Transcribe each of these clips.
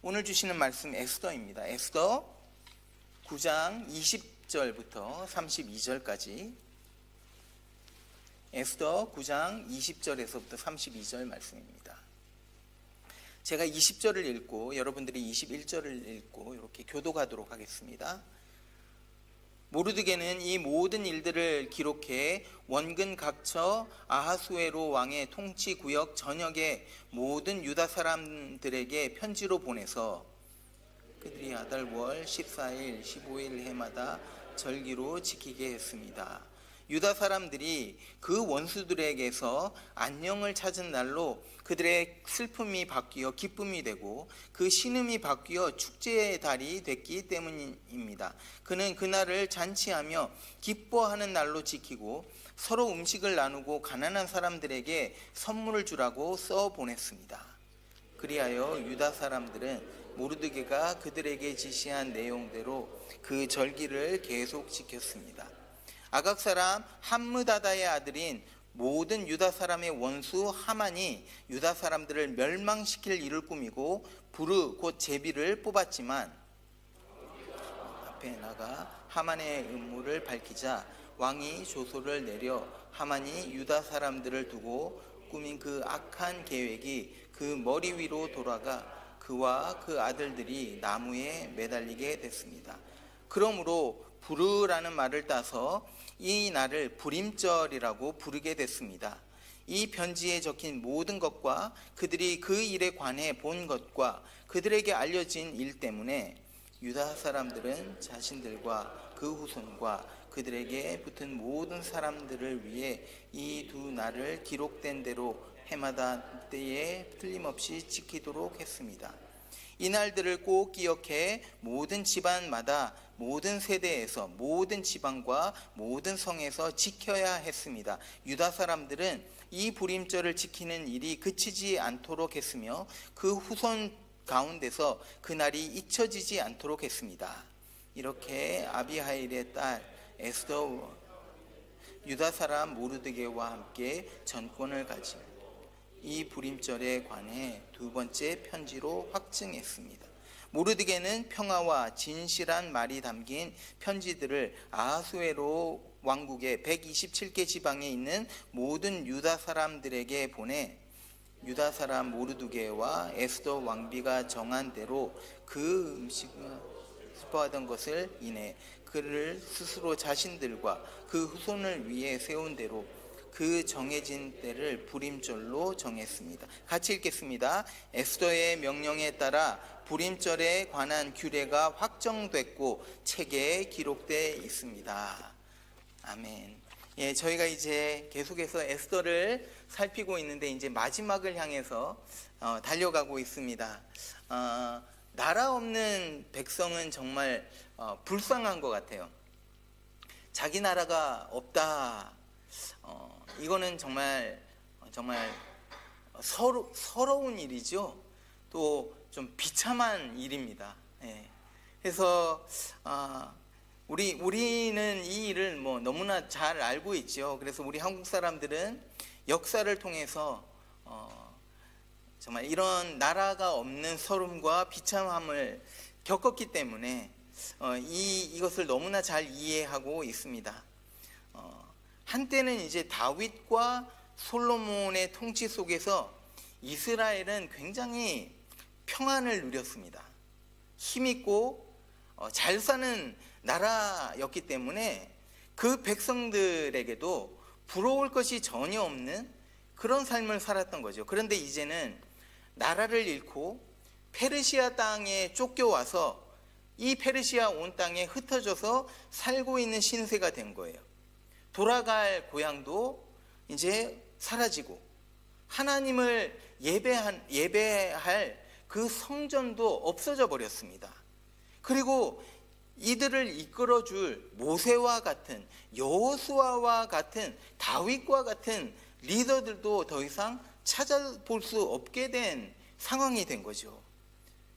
오늘 주시는 말씀 에스더입니다. 에스더 9장 20절부터 32절까지 에스더 9장 20절에서부터 32절 말씀입니다. 제가 20절을 읽고 여러분들이 21절을 읽고 이렇게 교독하도록 하겠습니다. 모르드게는 이 모든 일들을 기록해 원근 각처 아하수에로 왕의 통치 구역 전역의 모든 유다 사람들에게 편지로 보내서 그들이 아달월 14일 15일 해마다 절기로 지키게 했습니다. 유다 사람들이 그 원수들에게서 안녕을 찾은 날로 그들의 슬픔이 바뀌어 기쁨이 되고 그 신음이 바뀌어 축제의 달이 됐기 때문입니다. 그는 그날을 잔치하며 기뻐하는 날로 지키고 서로 음식을 나누고 가난한 사람들에게 선물을 주라고 써 보냈습니다. 그리하여 유다 사람들은 모르드게가 그들에게 지시한 내용대로 그 절기를 계속 지켰습니다. 아각 사람 함므다다의 아들인 모든 유다 사람의 원수 하만이 유다 사람들을 멸망시킬 일을 꾸미고 부르 곧 제비를 뽑았지만 앞에 나가 하만의 음모를 밝히자 왕이 조소를 내려 하만이 유다 사람들을 두고 꾸민 그 악한 계획이 그 머리 위로 돌아가 그와 그 아들들이 나무에 매달리게 됐습니다. 그러므로 부르라는 말을 따서 이 날을 불임절이라고 부르게 됐습니다. 이 편지에 적힌 모든 것과 그들이 그 일에 관해 본 것과 그들에게 알려진 일 때문에 유다 사람들은 자신들과 그 후손과 그들에게 붙은 모든 사람들을 위해 이 두 날을 기록된 대로 해마다 때에 틀림없이 지키도록 했습니다. 이 날들을 꼭 기억해 모든 집안마다 모든 세대에서 모든 지방과 모든 성에서 지켜야 했습니다. 유다 사람들은 이 불임절을 지키는 일이 그치지 않도록 했으며 그 후손 가운데서 그날이 잊혀지지 않도록 했습니다. 이렇게 아비하일의 딸 에스더 유다 사람 모르드게와 함께 전권을 가진 이 불임절에 관해 두 번째 편지로 확증했습니다. 모르드게는 평화와 진실한 말이 담긴 편지들을 아하수에로 왕국의 127개 지방에 있는 모든 유다 사람들에게 보내 유다 사람 모르드게와 에스더 왕비가 정한 대로 그 음식을 기뻐하던 것을 인해 그를 스스로 자신들과 그 후손을 위해 세운 대로 그 정해진 때를 불임절로 정했습니다. 같이 읽겠습니다. 에스더의 명령에 따라 불임절에 관한 규례가 확정됐고 책에 기록되어 있습니다. 아멘. 예, 저희가 이제 계속해서 에스더를 살피고 있는데 이제 마지막을 향해서 달려가고 있습니다. 나라 없는 백성은 정말 불쌍한 것 같아요. 자기 나라가 없다. 이거는 정말 서러운 일이죠. 또 좀 비참한 일입니다. 예. 그래서 우리는 이 일을 너무나 잘 알고 있죠. 그래서 우리 한국 사람들은 역사를 통해서 정말 이런 나라가 없는 서름과 비참함을 겪었기 때문에 이것을 너무나 잘 이해하고 있습니다. 한때는 이제 다윗과 솔로몬의 통치 속에서 이스라엘은 굉장히 평안을 누렸습니다. 힘있고 잘 사는 나라였기 때문에 그 백성들에게도 부러울 것이 전혀 없는 그런 삶을 살았던 거죠. 그런데 이제는 나라를 잃고 페르시아 땅에 쫓겨와서 이 페르시아 온 땅에 흩어져서 살고 있는 신세가 된 거예요. 돌아갈 고향도 이제 사라지고 하나님을 예배할 그 성전도 없어져 버렸습니다. 그리고 이들을 이끌어줄 모세와 같은 여호수아와 같은 다윗과 같은 리더들도 더 이상 찾아볼 수 없게 된 상황이 된 거죠.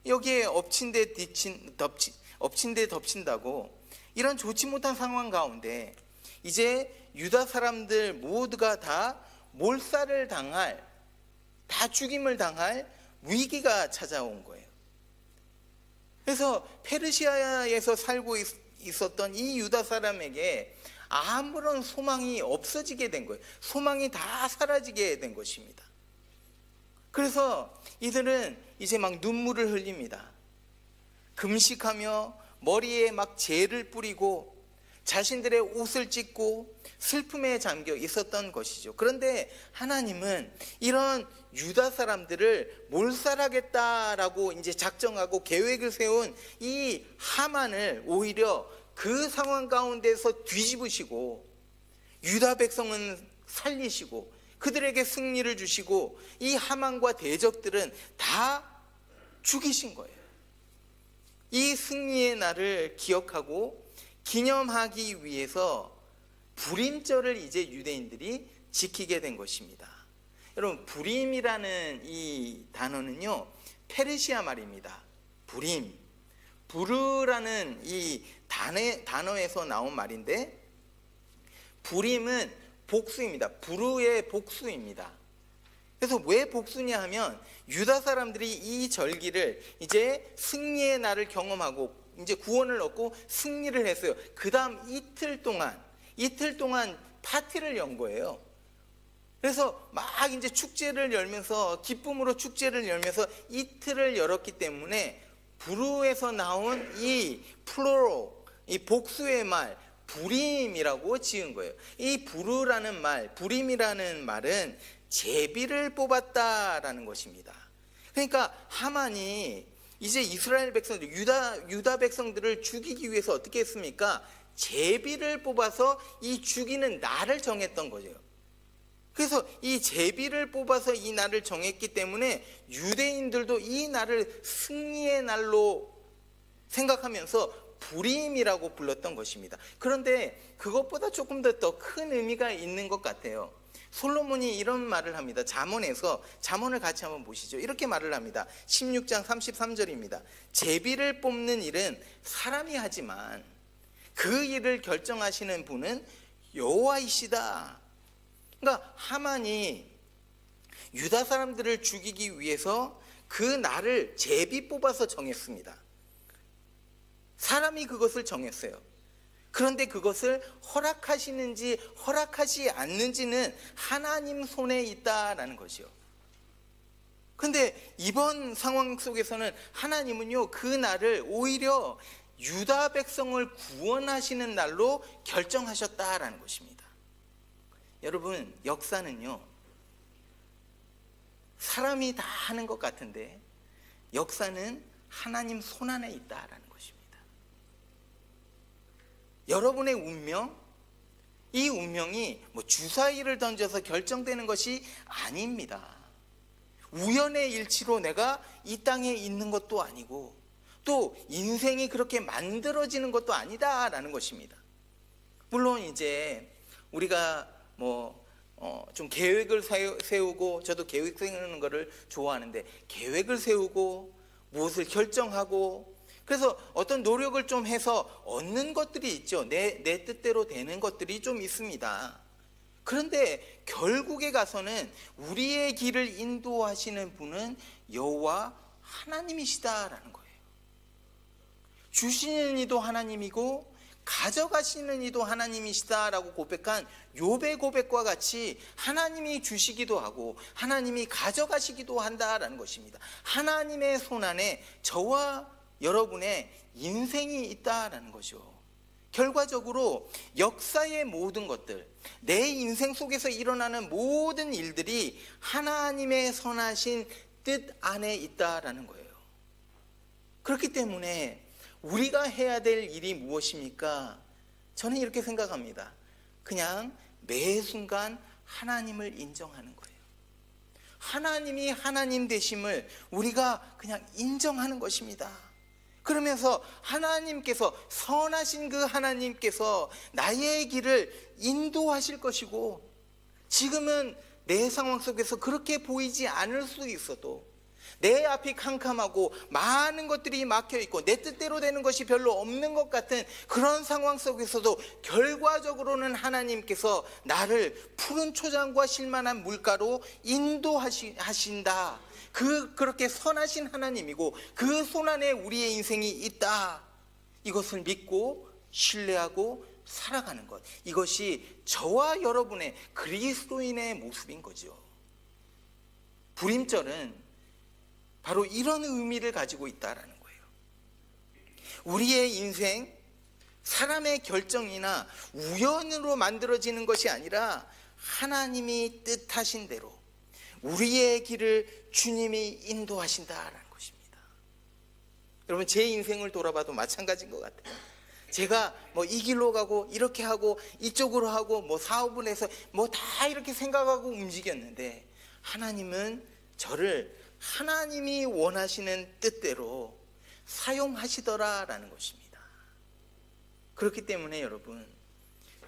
여기에 엎친 데 덮친다고 이런 좋지 못한 상황 가운데 이제 유다 사람들 모두가 다 몰살을 당할, 다 죽임을 당할 위기가 찾아온 거예요. 그래서 페르시아에서 살고 있었던 이 유다 사람에게 아무런 소망이 없어지게 된 거예요. 소망이 다 사라지게 된 것입니다. 그래서 이들은 이제 막 눈물을 흘립니다. 금식하며 머리에 막 재를 뿌리고 자신들의 옷을 찢고 슬픔에 잠겨 있었던 것이죠. 그런데 하나님은 이런 유다 사람들을 몰살하겠다라고 이제 작정하고 계획을 세운 이 하만을 오히려 그 상황 가운데서 뒤집으시고 유다 백성은 살리시고 그들에게 승리를 주시고 이 하만과 대적들은 다 죽이신 거예요. 이 승리의 날을 기억하고 기념하기 위해서 불임절을 이제 유대인들이 지키게 된 것입니다. 여러분, 불임이라는 이 단어는요, 페르시아 말입니다. 불임, 부르라는 이 단어에서 나온 말인데, 불임은 복수입니다. 부르의 복수입니다. 그래서 왜 복수냐 하면 유다 사람들이 이 절기를 이제 승리의 날을 경험하고 이제 구원을 얻고 승리를 했어요. 그 다음 이틀 동안 파티를 연 거예요. 그래서 막 이제 축제를 열면서 기쁨으로 축제를 열면서 이틀을 열었기 때문에 부르에서 나온 이 플로로, 이 복수의 말 불임이라고 지은 거예요. 이 부르라는 말, 불임이라는 말은 제비를 뽑았다라는 것입니다. 그러니까 하만이 이제 이스라엘 백성들, 유다 백성들을 죽이기 위해서 어떻게 했습니까? 제비를 뽑아서 이 죽이는 날을 정했던 거죠. 그래서 이 제비를 뽑아서 이 날을 정했기 때문에 유대인들도 이 날을 승리의 날로 생각하면서 불임이라고 불렀던 것입니다. 그런데 그것보다 조금 더 큰 의미가 있는 것 같아요. 솔로몬이 이런 말을 합니다. 잠언을 같이 한번 보시죠. 이렇게 말을 합니다. 16장 33절입니다. 제비를 뽑는 일은 사람이 하지만 그 일을 결정하시는 분은 여호와이시다. 그러니까 하만이 유다 사람들을 죽이기 위해서 그 날을 제비 뽑아서 정했습니다. 사람이 그것을 정했어요. 그런데 그것을 허락하시는지 허락하지 않는지는 하나님 손에 있다라는 것이요. 그런데 이번 상황 속에서는 하나님은요, 그 날을 오히려 유다 백성을 구원하시는 날로 결정하셨다라는 것입니다. 여러분, 역사는요, 사람이 다 하는 것 같은데 역사는 하나님 손 안에 있다라는 것입니다. 여러분의 운명, 이 운명이 주사위를 던져서 결정되는 것이 아닙니다. 우연의 일치로 내가 이 땅에 있는 것도 아니고 또 인생이 그렇게 만들어지는 것도 아니다라는 것입니다. 물론 이제 우리가 좀 계획을 세우고, 저도 계획 세우는 것을 좋아하는데, 계획을 세우고 무엇을 결정하고 그래서 어떤 노력을 좀 해서 얻는 것들이 있죠. 내 뜻대로 되는 것들이 좀 있습니다. 그런데 결국에 가서는 우리의 길을 인도하시는 분은 여호와 하나님이시다라는 거예요. 주시는 이도 하나님이고 가져가시는 이도 하나님이시다라고 고백한 욥의 고백과 같이 하나님이 주시기도 하고 하나님이 가져가시기도 한다라는 것입니다. 하나님의 손 안에 저와 여러분의 인생이 있다라는 거죠. 결과적으로 역사의 모든 것들, 내 인생 속에서 일어나는 모든 일들이 하나님의 선하신 뜻 안에 있다라는 거예요. 그렇기 때문에 우리가 해야 될 일이 무엇입니까? 저는 이렇게 생각합니다. 그냥 매 순간 하나님을 인정하는 거예요. 하나님이 하나님 되심을 우리가 그냥 인정하는 것입니다. 그러면서 하나님께서, 선하신 그 하나님께서 나의 길을 인도하실 것이고, 지금은 내 상황 속에서 그렇게 보이지 않을 수 있어도 내 앞이 캄캄하고 많은 것들이 막혀있고 내 뜻대로 되는 것이 별로 없는 것 같은 그런 상황 속에서도 결과적으로는 하나님께서 나를 푸른 초장과 실만한 물가로 인도하신다. 그렇게 선하신 하나님이고 그 손안에 우리의 인생이 있다, 이것을 믿고 신뢰하고 살아가는 것, 이것이 저와 여러분의 그리스도인의 모습인 거죠. 불임절은 바로 이런 의미를 가지고 있다라는 거예요. 우리의 인생, 사람의 결정이나 우연으로 만들어지는 것이 아니라 하나님이 뜻하신 대로 우리의 길을 주님이 인도하신다라는 것입니다. 여러분, 제 인생을 돌아봐도 마찬가지인 것 같아요. 제가 뭐 이 길로 가고 이렇게 하고 이쪽으로 하고 뭐 사업을 해서 뭐 다 이렇게 생각하고 움직였는데, 하나님은 저를 하나님이 원하시는 뜻대로 사용하시더라라는 것입니다. 그렇기 때문에 여러분,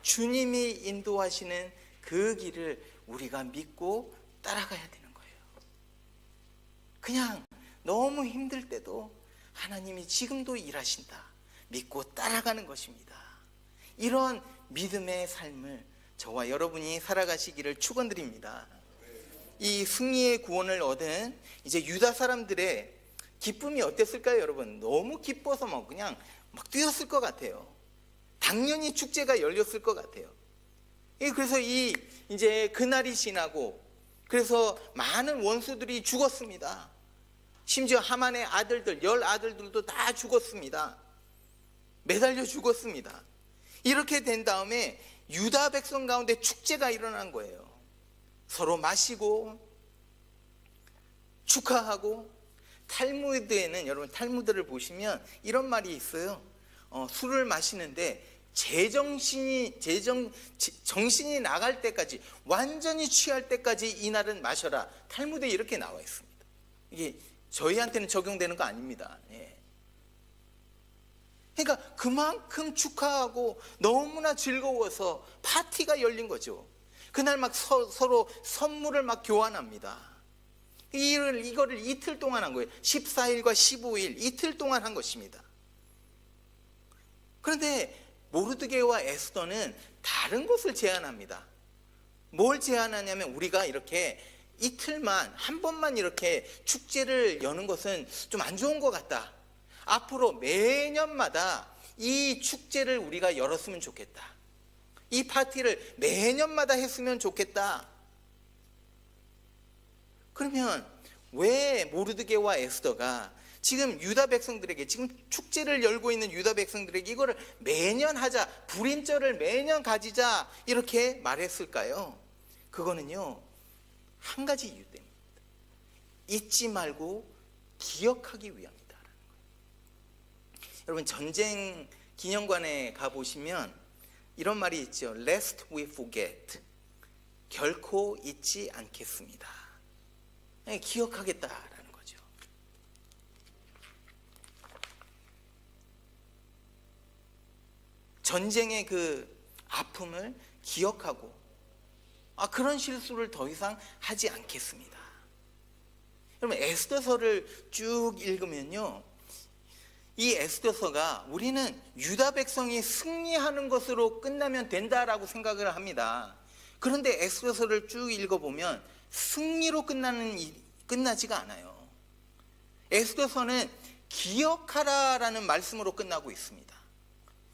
주님이 인도하시는 그 길을 우리가 믿고 따라가야 되는 거예요. 그냥 너무 힘들 때도 하나님이 지금도 일하신다 믿고 따라가는 것입니다. 이런 믿음의 삶을 저와 여러분이 살아가시기를 축원드립니다. 이 승리의 구원을 얻은 이제 유다 사람들의 기쁨이 어땠을까요, 여러분? 너무 기뻐서 그냥 막 뛰었을 것 같아요. 당연히 축제가 열렸을 것 같아요. 그래서 이제 그날이 지나고, 그래서 많은 원수들이 죽었습니다. 심지어 하만의 아들들, 10아들들도 다 죽었습니다. 매달려 죽었습니다. 이렇게 된 다음에 유다 백성 가운데 축제가 일어난 거예요. 서로 마시고 축하하고. 탈무드에는, 여러분 탈무드를 보시면 이런 말이 있어요. 술을 마시는데 정신이 나갈 때까지, 완전히 취할 때까지 이날은 마셔라. 탈무드에 이렇게 나와 있습니다. 이게 저희한테는 적용되는 거 아닙니다. 예. 그러니까 그만큼 축하하고 너무나 즐거워서 파티가 열린 거죠. 그날 막 서로 선물을 막 교환합니다. 이거를 이틀 동안 한 거예요. 14일과 15일 이틀 동안 한 것입니다. 그런데 모르드게와 에스더는 다른 것을 제안합니다. 뭘 제안하냐면, 우리가 이렇게 이틀만, 한 번만 이렇게 축제를 여는 것은 좀 안 좋은 것 같다. 앞으로 매년마다 이 축제를 우리가 열었으면 좋겠다. 이 파티를 매년마다 했으면 좋겠다. 그러면 왜 모르드게와 에스더가 지금 유다 백성들에게, 지금 축제를 열고 있는 유다 백성들에게 이거를 매년 하자, 불임절을 매년 가지자, 이렇게 말했을까요? 그거는요, 한 가지 이유 때문입니다. 잊지 말고 기억하기 위함이다. 여러분, 전쟁 기념관에 가보시면 이런 말이 있죠. Lest we forget. 결코 잊지 않겠습니다. 기억하겠다라는 거죠. 전쟁의 그 아픔을 기억하고, 그런 실수를 더 이상 하지 않겠습니다. 여러분, 에스더서를 쭉 읽으면요, 이 에스더서가 우리는 유다 백성이 승리하는 것으로 끝나면 된다라고 생각을 합니다. 그런데 에스더서를 쭉 읽어보면 승리로 끝나지가 않아요. 에스더서는 기억하라라는 말씀으로 끝나고 있습니다.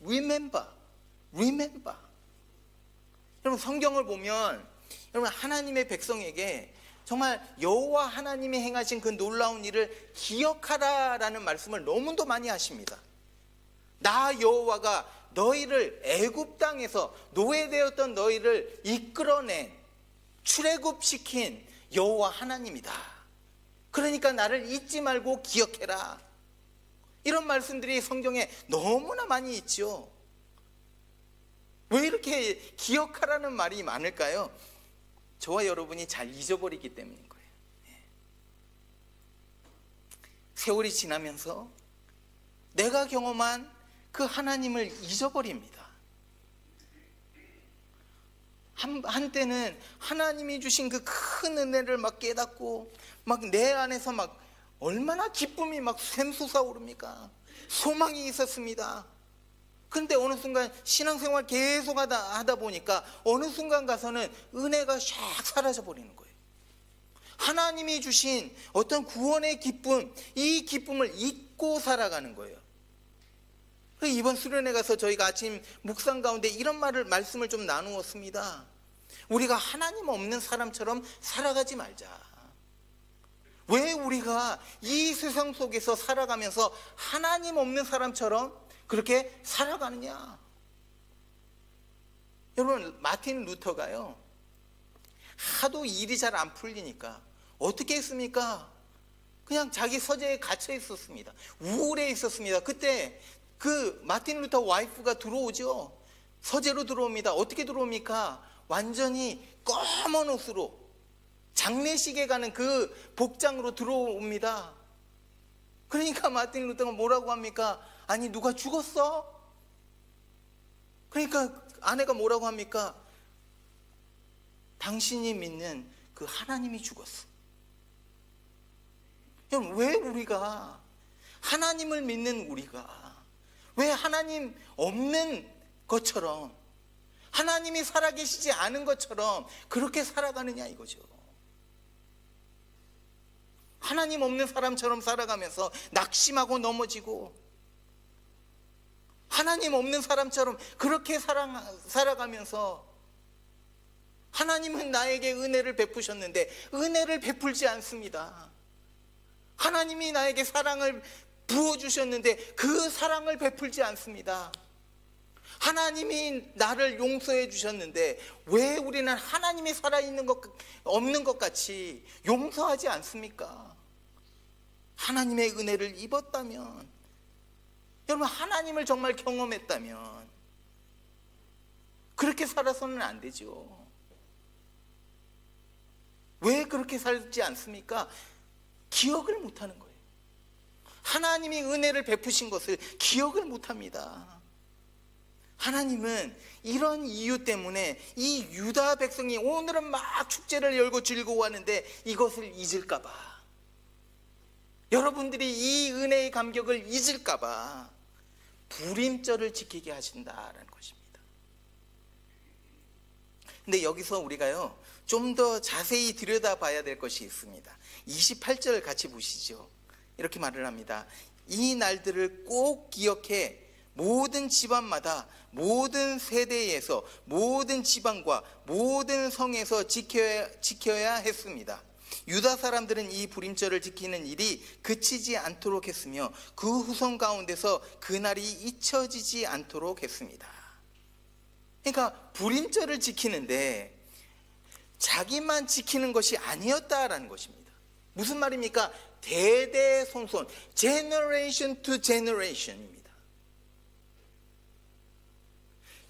Remember. 여러분, 성경을 보면 여러분, 하나님의 백성에게 정말 여호와 하나님이 행하신 그 놀라운 일을 기억하라라는 말씀을 너무도 많이 하십니다. 나 여호와가 너희를 애굽 땅에서 노예되었던 너희를 이끌어낸, 출애굽시킨 여호와 하나님이다. 그러니까 나를 잊지 말고 기억해라. 이런 말씀들이 성경에 너무나 많이 있죠. 왜 이렇게 기억하라는 말이 많을까요? 저와 여러분이 잘 잊어버리기 때문인 거예요. 세월이 지나면서 내가 경험한 그 하나님을 잊어버립니다. 한때는 하나님이 주신 그 큰 은혜를 막 깨닫고, 막 내 안에서 막 얼마나 기쁨이 막 샘솟아 오릅니까? 소망이 있었습니다. 그런데 어느 순간 신앙생활 계속 하다 보니까 어느 순간 가서는 은혜가 샥 사라져 버리는 거예요. 하나님이 주신 어떤 구원의 기쁨, 이 기쁨을 잊고 살아가는 거예요. 이번 수련회 가서 저희가 아침 묵상 가운데 이런 말씀을 좀 나누었습니다. 우리가 하나님 없는 사람처럼 살아가지 말자. 왜 우리가 이 세상 속에서 살아가면서 하나님 없는 사람처럼 그렇게 살아가느냐? 여러분, 마틴 루터가요, 하도 일이 잘 안 풀리니까 어떻게 했습니까? 그냥 자기 서재에 갇혀 있었습니다. 우울해 있었습니다. 그때 그 마틴 루터 와이프가 들어오죠. 서재로 들어옵니다. 어떻게 들어옵니까? 완전히 검은 옷으로 장례식에 가는 그 복장으로 들어옵니다. 그러니까 마틴 루터가 뭐라고 합니까? 아니, 누가 죽었어? 그러니까 아내가 뭐라고 합니까? 당신이 믿는 그 하나님이 죽었어. 여러분, 왜 우리가, 하나님을 믿는 우리가 왜 하나님 없는 것처럼, 하나님이 살아계시지 않은 것처럼 그렇게 살아가느냐 이거죠. 하나님 없는 사람처럼 살아가면서 낙심하고 넘어지고, 하나님 없는 사람처럼 그렇게 살아가면서 하나님은 나에게 은혜를 베푸셨는데 은혜를 베풀지 않습니다. 하나님이 나에게 사랑을 부어주셨는데 그 사랑을 베풀지 않습니다. 하나님이 나를 용서해 주셨는데 왜 우리는 하나님이 살아있는 것 없는 것 같이 용서하지 않습니까? 하나님의 은혜를 입었다면, 여러분, 하나님을 정말 경험했다면 그렇게 살아서는 안 되죠. 왜 그렇게 살지 않습니까? 기억을 못하는 거예요. 하나님이 은혜를 베푸신 것을 기억을 못합니다. 하나님은 이런 이유 때문에 이 유다 백성이 오늘은 막 축제를 열고 즐거워하는데 이것을 잊을까 봐, 여러분들이 이 은혜의 감격을 잊을까 봐 불임절을 지키게 하신다라는 것입니다. 근데 여기서 우리가요, 좀 더 자세히 들여다봐야 될 것이 있습니다. 28절 같이 보시죠. 이렇게 말을 합니다. 이 날들을 꼭 기억해 모든 집안마다, 모든 세대에서, 모든 지방과 모든 성에서 지켜야 했습니다. 유다 사람들은 이 불임절을 지키는 일이 그치지 않도록 했으며 그 후손 가운데서 그날이 잊혀지지 않도록 했습니다. 그러니까 불임절을 지키는데 자기만 지키는 것이 아니었다라는 것입니다. 무슨 말입니까? 대대손손, generation to generation입니다.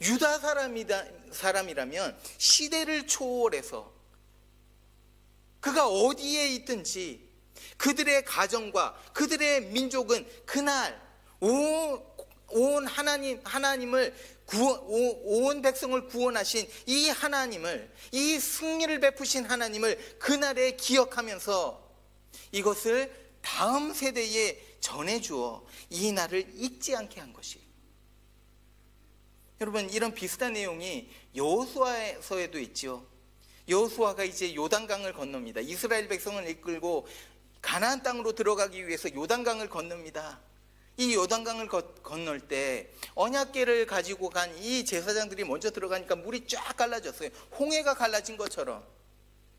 유다 사람이라면 시대를 초월해서 그가 어디에 있든지 그들의 가정과 그들의 민족은 그날 온 하나님을 온 백성을 구원하신 이 하나님을, 이 승리를 베푸신 하나님을 그날에 기억하면서 이것을 다음 세대에 전해주어 이 날을 잊지 않게 한 것이. 여러분, 이런 비슷한 내용이 여호수아서에도 있죠. 여호수아가 이제 요단강을 건넙니다. 이스라엘 백성을 이끌고 가나안 땅으로 들어가기 위해서 요단강을 건넙니다. 이 요단강을 건널 때 언약궤를 가지고 간 이 제사장들이 먼저 들어가니까 물이 쫙 갈라졌어요. 홍해가 갈라진 것처럼.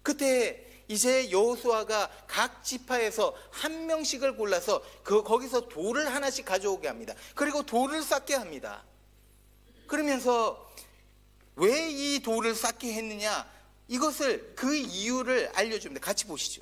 그때 이제 여호수아가 각 지파에서 한 명씩을 골라서 거기서 돌을 하나씩 가져오게 합니다. 그리고 돌을 쌓게 합니다. 그러면서 왜 이 돌을 쌓게 했느냐, 이것을, 그 이유를 알려줍니다. 같이 보시죠.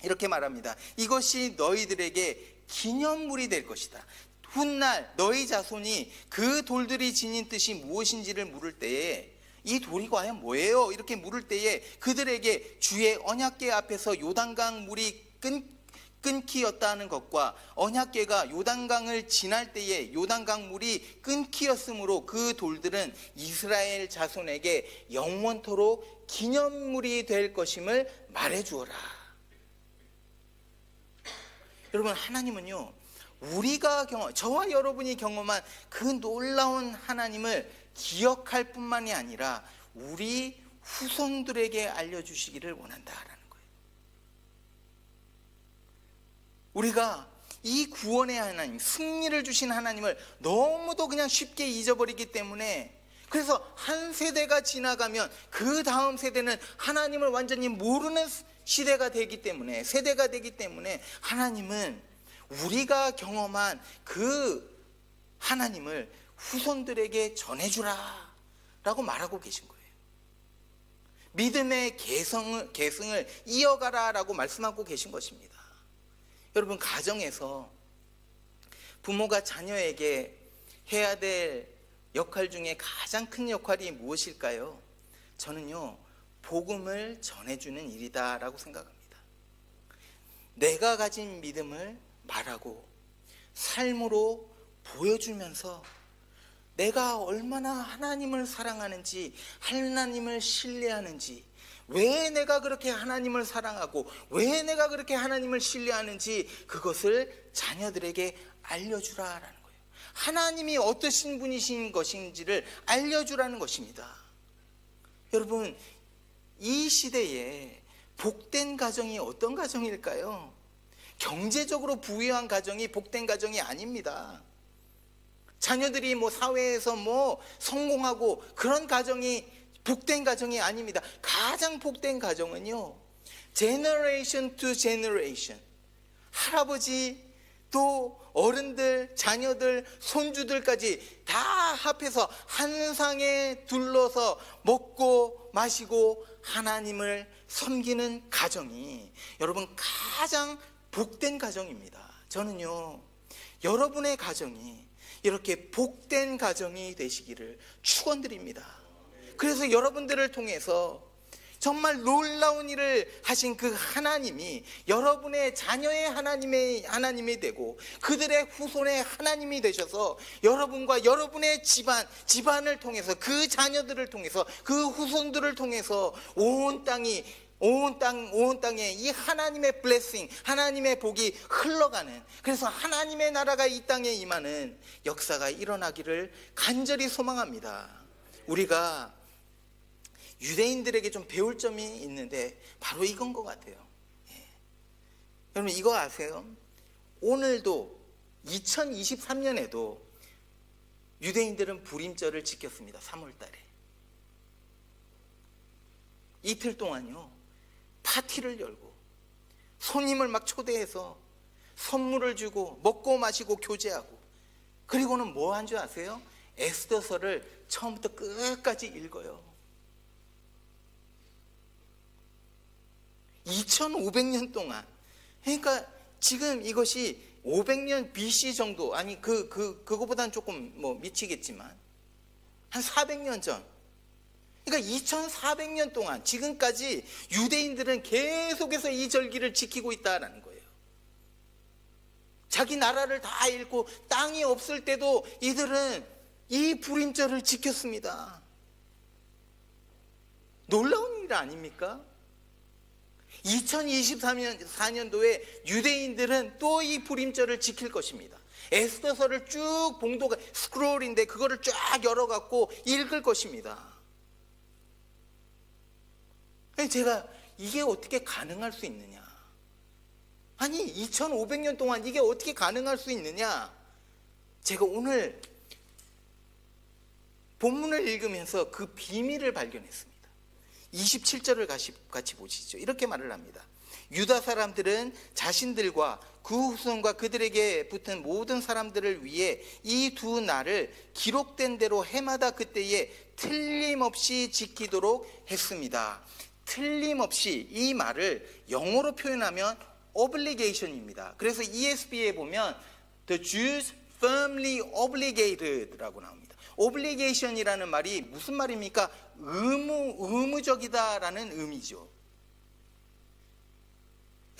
이렇게 말합니다. 이것이 너희들에게 기념물이 될 것이다. 훗날 너희 자손이 그 돌들이 지닌 뜻이 무엇인지를 물을 때에, 이 돌이 과연 뭐예요? 이렇게 물을 때에 그들에게 주의 언약궤 앞에서 요단강 물이 끊기었다는 것과 언약궤가 요단강을 지날 때에 요단강 물이 끊기었으므로 그 돌들은 이스라엘 자손에게 영원토록 기념물이 될 것임을 말해주어라. 여러분, 하나님은요, 우리가 저와 여러분이 경험한 그 놀라운 하나님을 기억할 뿐만이 아니라 우리 후손들에게 알려주시기를 원한다라는 거예요. 우리가 이 구원의 하나님, 승리를 주신 하나님을 너무도 그냥 쉽게 잊어버리기 때문에, 그래서 한 세대가 지나가면 그 다음 세대는 하나님을 완전히 모르는 세대가 되기 때문에 하나님은 우리가 경험한 그 하나님을 후손들에게 전해주라 라고 말하고 계신 거예요. 믿음의 계승을 이어가라 라고 말씀하고 계신 것입니다. 여러분, 가정에서 부모가 자녀에게 해야 될 역할 중에 가장 큰 역할이 무엇일까요? 저는요, 복음을 전해주는 일이다 라고 생각합니다. 내가 가진 믿음을 말하고 삶으로 보여주면서 내가 얼마나 하나님을 사랑하는지, 하나님을 신뢰하는지, 왜 내가 그렇게 하나님을 사랑하고 왜 내가 그렇게 하나님을 신뢰하는지 그것을 자녀들에게 알려주라라는 거예요. 하나님이 어떠신 분이신 것인지를 알려주라는 것입니다. 여러분, 이 시대에 복된 가정이 어떤 가정일까요? 경제적으로 부유한 가정이 복된 가정이 아닙니다. 자녀들이 사회에서 성공하고 그런 가정이 복된 가정이 아닙니다. 가장 복된 가정은요, 제너레이션 투 제너레이션, 할아버지 또 어른들, 자녀들, 손주들까지 다 합해서 한 상에 둘러서 먹고 마시고 하나님을 섬기는 가정이 여러분 가장 복된 가정입니다. 저는요, 여러분의 가정이 이렇게 복된 가정이 되시기를 축원드립니다. 그래서 여러분들을 통해서 정말 놀라운 일을 하신 그 하나님이 여러분의 자녀의 하나님이 되고 그들의 후손의 하나님이 되셔서 여러분과 여러분의 집안을 통해서, 그 자녀들을 통해서, 그 후손들을 통해서 온 땅에 이 하나님의 블레싱, 하나님의 복이 흘러가는, 그래서 하나님의 나라가 이 땅에 임하는 역사가 일어나기를 간절히 소망합니다. 우리가 유대인들에게 좀 배울 점이 있는데 바로 이건 것 같아요. 여러분, 이거 아세요? 오늘도 2023년에도 유대인들은 불임절을 지켰습니다. 3월 달에 이틀 동안요 파티를 열고 손님을 막 초대해서 선물을 주고 먹고 마시고 교제하고, 그리고는 뭐 한 줄 아세요? 에스더서를 처음부터 끝까지 읽어요. 2500년 동안, 그러니까 지금 이것이 500년 BC 정도, 아니 그거보다는 조금 미치겠지만 한 400년 전, 그러니까 2400년 동안 지금까지 유대인들은 계속해서 이 절기를 지키고 있다는 거예요. 자기 나라를 다 잃고 땅이 없을 때도 이들은 이 불임절을 지켰습니다. 놀라운 일 아닙니까? 2024년도에 유대인들은 또 이 불임절을 지킬 것입니다. 에스더서를 쭉 봉도가 스크롤인데 그거를 쫙 열어갖고 읽을 것입니다. 제가 이게 어떻게 가능할 수 있느냐, 아니 2500년 동안 이게 어떻게 가능할 수 있느냐, 제가 오늘 본문을 읽으면서 그 비밀을 발견했습니다. 27절을 같이 보시죠. 이렇게 말을 합니다. 유다 사람들은 자신들과 그 후손과 그들에게 붙은 모든 사람들을 위해 이 두 날을 기록된 대로 해마다 그때에 틀림없이 지키도록 했습니다. 틀림없이, 이 말을 영어로 표현하면 obligation입니다. 그래서 ESV에 보면 the Jews firmly obligated라고 나옵니다. obligation이라는 말이 무슨 말입니까? 의무적이다라는 의미죠.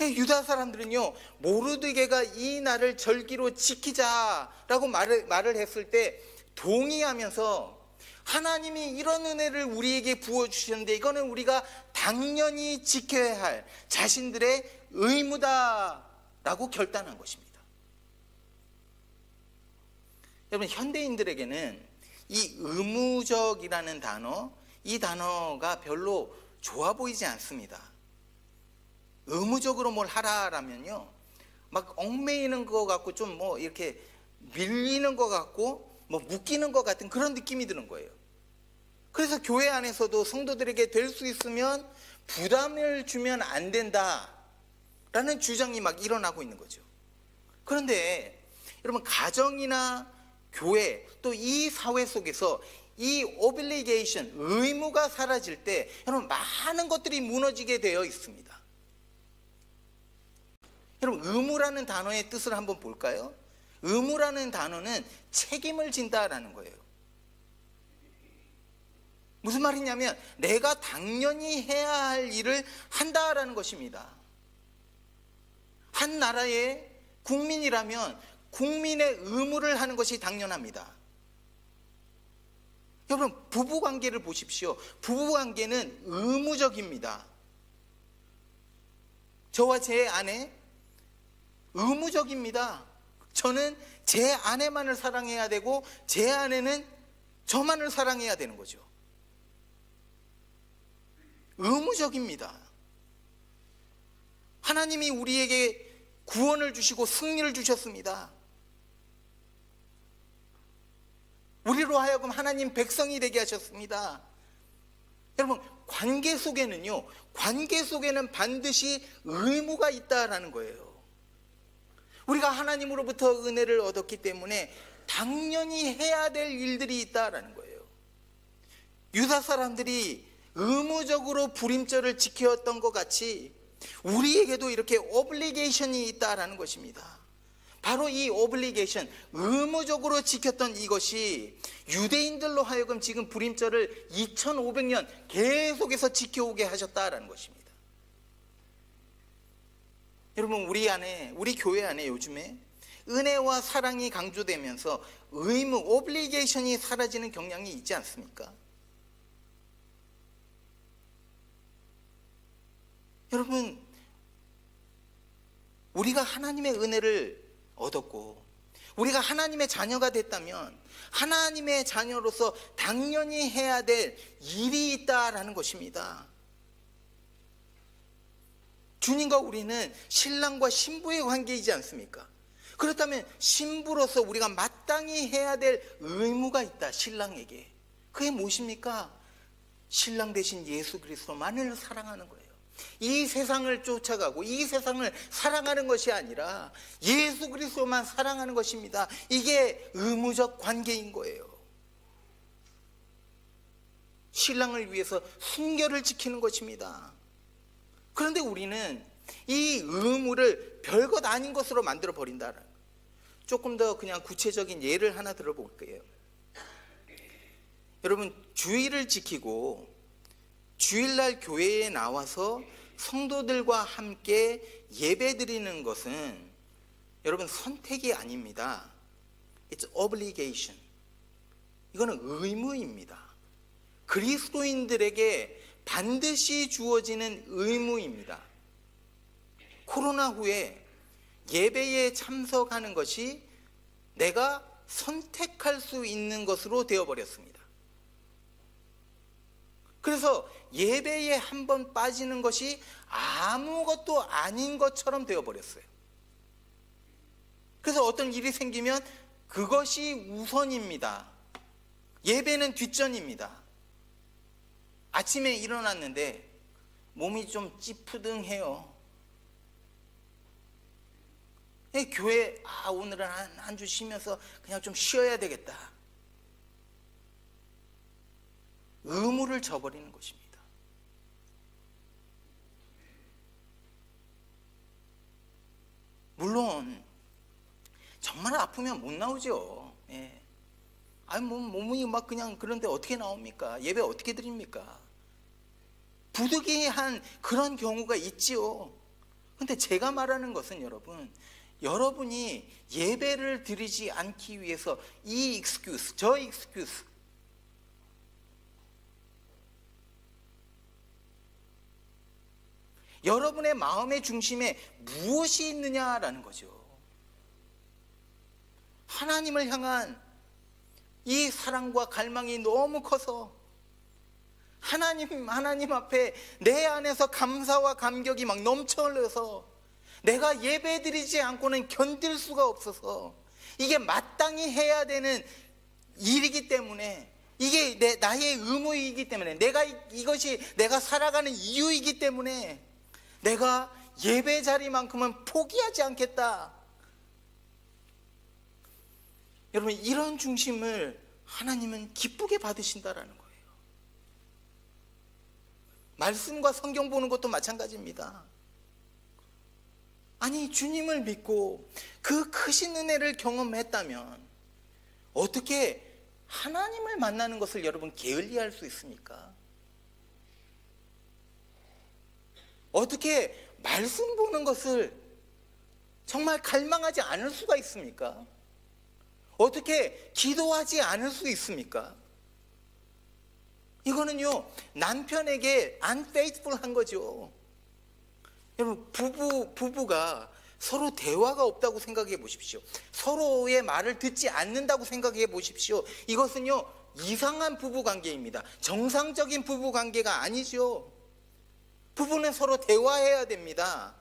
유다 사람들은요, 모르드게가 이 날을 절기로 지키자라고 말을 했을 때 동의하면서, 하나님이 이런 은혜를 우리에게 부어주셨는데 이거는 우리가 당연히 지켜야 할 자신들의 의무다라고 결단한 것입니다. 여러분, 현대인들에게는 이 의무적이라는 단어, 이 단어가 별로 좋아 보이지 않습니다. 의무적으로 뭘 하라라면요, 막 얽매이는 것 같고 좀 뭐 이렇게 밀리는 것 같고 뭐 묶이는 것 같은 그런 느낌이 드는 거예요. 그래서 교회 안에서도 성도들에게 될 수 있으면 부담을 주면 안 된다라는 주장이 막 일어나고 있는 거죠. 그런데 여러분, 가정이나 교회 또 이 사회 속에서 이 오블리게이션, 의무가 사라질 때 여러분 많은 것들이 무너지게 되어 있습니다. 여러분, 의무라는 단어의 뜻을 한번 볼까요? 의무라는 단어는 책임을 진다라는 거예요. 무슨 말이냐면 내가 당연히 해야 할 일을 한다라는 것입니다. 한 나라의 국민이라면 국민의 의무를 하는 것이 당연합니다. 여러분, 부부관계를 보십시오. 부부관계는 의무적입니다. 저와 제 아내 의무적입니다. 저는 제 아내만을 사랑해야 되고 제 아내는 저만을 사랑해야 되는 거죠. 의무적입니다. 하나님이 우리에게 구원을 주시고 승리를 주셨습니다. 우리로 하여금 하나님 백성이 되게 하셨습니다. 여러분, 관계 속에는요, 관계 속에는 반드시 의무가 있다라는 거예요. 우리가 하나님으로부터 은혜를 얻었기 때문에 당연히 해야 될 일들이 있다라는 거예요. 유다 사람들이 의무적으로 불임절을 지켰던 것 같이 우리에게도 이렇게 오블리게이션이 있다라는 것입니다. 바로 이 오블리게이션, 의무적으로 지켰던 이것이 유대인들로 하여금 지금 불임절을 2500년 계속해서 지켜오게 하셨다라는 것입니다. 여러분, 우리 교회 안에 요즘에 은혜와 사랑이 강조되면서 의무, 오블리게이션이 사라지는 경향이 있지 않습니까? 여러분, 우리가 하나님의 은혜를 얻었고 우리가 하나님의 자녀가 됐다면 하나님의 자녀로서 당연히 해야 될 일이 있다라는 것입니다. 주님과 우리는 신랑과 신부의 관계이지 않습니까? 그렇다면 신부로서 우리가 마땅히 해야 될 의무가 있다, 신랑에게. 그게 무엇입니까? 신랑 대신 예수 그리스도만을 사랑하는 거예요. 이 세상을 쫓아가고 이 세상을 사랑하는 것이 아니라 예수 그리스도만 사랑하는 것입니다. 이게 의무적 관계인 거예요. 신랑을 위해서 순결을 지키는 것입니다. 그런데 우리는 이 의무를 별것 아닌 것으로 만들어 버린다. 조금 더 그냥 구체적인 예를 하나 들어볼게요. 여러분, 주일을 지키고 주일날 교회에 나와서 성도들과 함께 예배 드리는 것은 여러분 선택이 아닙니다. It's obligation. 이거는 의무입니다. 그리스도인들에게 반드시 주어지는 의무입니다. 코로나 후에 예배에 참석하는 것이 내가 선택할 수 있는 것으로 되어버렸습니다. 그래서 예배에 한번 빠지는 것이 아무것도 아닌 것처럼 되어버렸어요. 그래서 어떤 일이 생기면 그것이 우선입니다. 예배는 뒷전입니다. 아침에 일어났는데 몸이 좀 찌푸둥해요. 교회 오늘은 한 주 쉬면서 그냥 좀 쉬어야 되겠다. 의무를 저버리는 것입니다. 물론 정말 아프면 못 나오죠. 예. 몸이 막 그냥 그런데 어떻게 나옵니까? 예배 어떻게 드립니까? 부득이한 그런 경우가 있지요. 근데 제가 말하는 것은 여러분이 예배를 드리지 않기 위해서 이 excuse, 저 excuse, 여러분의 마음의 중심에 무엇이 있느냐라는 거죠. 하나님을 향한 이 사랑과 갈망이 너무 커서 하나님 앞에 내 안에서 감사와 감격이 막 넘쳐 흘러서 내가 예배드리지 않고는 견딜 수가 없어서 이게 마땅히 해야 되는 일이기 때문에, 이게 나의 의무이기 때문에, 이것이 내가 살아가는 이유이기 때문에 내가 예배 자리만큼은 포기하지 않겠다. 여러분, 이런 중심을 하나님은 기쁘게 받으신다라는 거예요. 말씀과 성경 보는 것도 마찬가지입니다. 아니, 주님을 믿고 그 크신 은혜를 경험했다면 어떻게 하나님을 만나는 것을 여러분 게을리할 수 있습니까? 어떻게 말씀 보는 것을 정말 갈망하지 않을 수가 있습니까? 어떻게 기도하지 않을 수 있습니까? 이거는요, 남편에게 unfaithful한 거죠. 여러분, 부부가 서로 대화가 없다고 생각해 보십시오. 서로의 말을 듣지 않는다고 생각해 보십시오. 이것은요, 이상한 부부관계입니다. 정상적인 부부관계가 아니죠. 부부는 서로 대화해야 됩니다.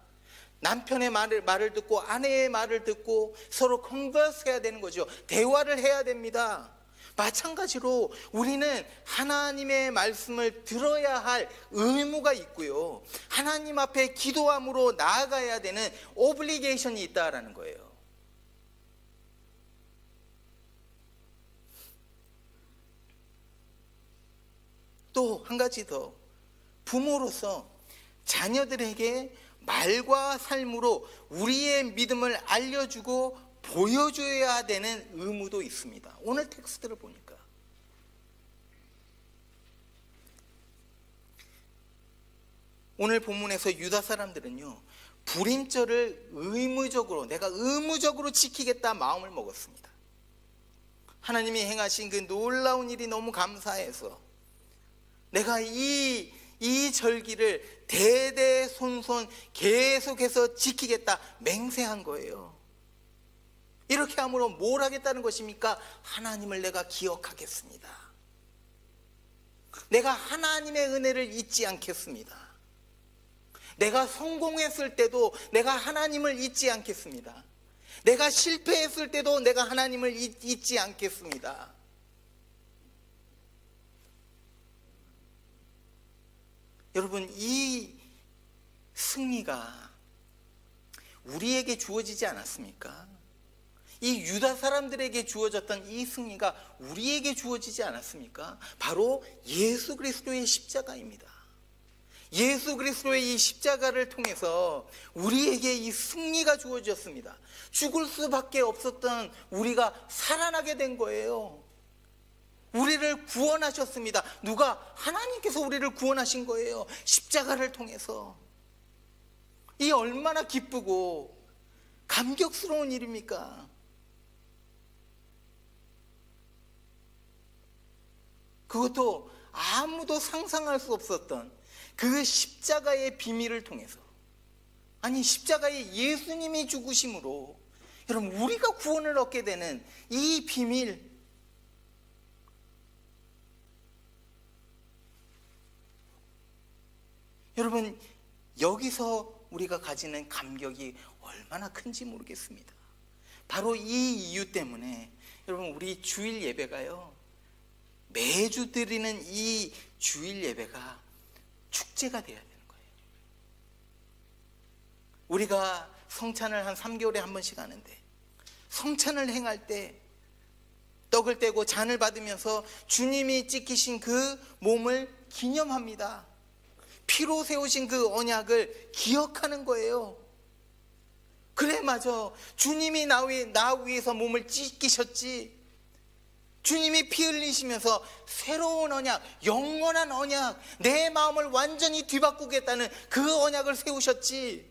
남편의 말을 듣고 아내의 말을 듣고 서로 컨버스해야 되는 거죠. 대화를 해야 됩니다. 마찬가지로 우리는 하나님의 말씀을 들어야 할 의무가 있고요, 하나님 앞에 기도함으로 나아가야 되는 오블리게이션이 있다라는 거예요. 또 한 가지 더, 부모로서 자녀들에게 말과 삶으로 우리의 믿음을 알려주고 보여줘야 되는 의무도 있습니다. 오늘 텍스트를 보니까 오늘 본문에서 유다 사람들은요, 불임절을 내가 의무적으로 지키겠다 마음을 먹었습니다. 하나님이 행하신 그 놀라운 일이 너무 감사해서 내가 이 절기를 대대손손 계속해서 지키겠다 맹세한 거예요. 이렇게 함으로 뭘 하겠다는 것입니까? 하나님을 내가 기억하겠습니다. 내가 하나님의 은혜를 잊지 않겠습니다. 내가 성공했을 때도 내가 하나님을 잊지 않겠습니다. 내가 실패했을 때도 내가 하나님을 잊지 않겠습니다. 여러분, 이 승리가 우리에게 주어지지 않았습니까? 이 유다 사람들에게 주어졌던 이 승리가 우리에게 주어지지 않았습니까? 바로 예수 그리스도의 십자가입니다. 예수 그리스도의 이 십자가를 통해서 우리에게 이 승리가 주어졌습니다. 죽을 수밖에 없었던 우리가 살아나게 된 거예요. 우리를 구원하셨습니다. 누가? 하나님께서 우리를 구원하신 거예요. 십자가를 통해서. 이 얼마나 기쁘고 감격스러운 일입니까? 그것도 아무도 상상할 수 없었던 그 십자가의 비밀을 통해서, 아니, 십자가의 예수님이 죽으심으로 여러분, 우리가 구원을 얻게 되는 이 비밀, 여러분, 여기서 우리가 가지는 감격이 얼마나 큰지 모르겠습니다. 바로 이 이유 때문에 여러분, 우리 주일 예배가요, 매주 드리는 이 주일 예배가 축제가 돼야 되는 거예요. 우리가 성찬을 한 3개월에 한 번씩 하는데, 성찬을 행할 때 떡을 떼고 잔을 받으면서 주님이 찢기신 그 몸을 기념합니다. 피로 세우신 그 언약을 기억하는 거예요. 그래, 맞아. 주님이 나 위해서 몸을 찢기셨지. 주님이 피 흘리시면서 새로운 언약, 영원한 언약, 내 마음을 완전히 뒤바꾸겠다는 그 언약을 세우셨지.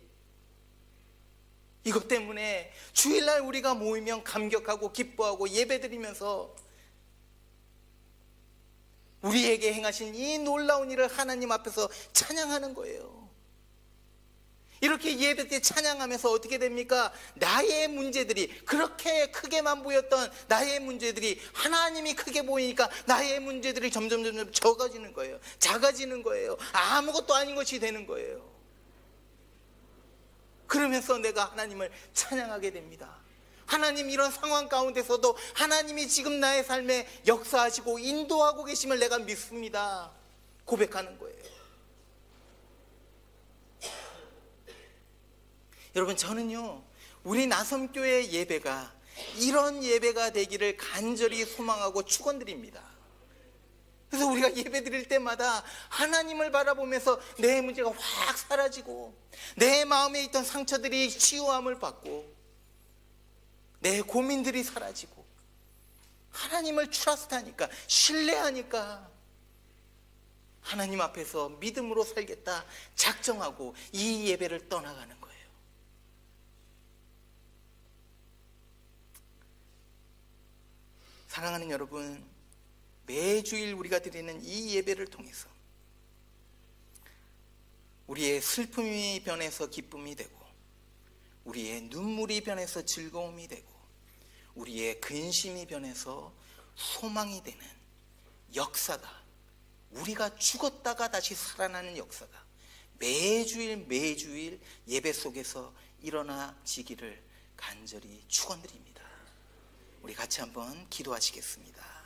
이것 때문에 주일날 우리가 모이면 감격하고 기뻐하고 예배드리면서 우리에게 행하신 이 놀라운 일을 하나님 앞에서 찬양하는 거예요. 이렇게 예배 때 찬양하면서 어떻게 됩니까? 나의 문제들이, 그렇게 크게만 보였던 나의 문제들이 하나님이 크게 보이니까 나의 문제들이 점점 적어지는 거예요. 작아지는 거예요. 아무것도 아닌 것이 되는 거예요. 그러면서 내가 하나님을 찬양하게 됩니다. 하나님, 이런 상황 가운데서도 하나님이 지금 나의 삶에 역사하시고 인도하고 계심을 내가 믿습니다. 고백하는 거예요. 여러분, 저는요, 우리 나섬교회 예배가 이런 예배가 되기를 간절히 소망하고 축원드립니다. 그래서 우리가 예배 드릴 때마다 하나님을 바라보면서 내 문제가 확 사라지고 내 마음에 있던 상처들이 치유함을 받고 내 고민들이 사라지고 하나님을 트러스트하니까, 신뢰하니까 하나님 앞에서 믿음으로 살겠다 작정하고 이 예배를 떠나가는 거예요. 사랑하는 여러분, 매주일 우리가 드리는 이 예배를 통해서 우리의 슬픔이 변해서 기쁨이 되고, 우리의 눈물이 변해서 즐거움이 되고, 우리의 근심이 변해서 소망이 되는 역사가, 우리가 죽었다가 다시 살아나는 역사가 매주일 예배 속에서 일어나지기를 간절히 축원드립니다. 우리 같이 한번 기도하시겠습니다.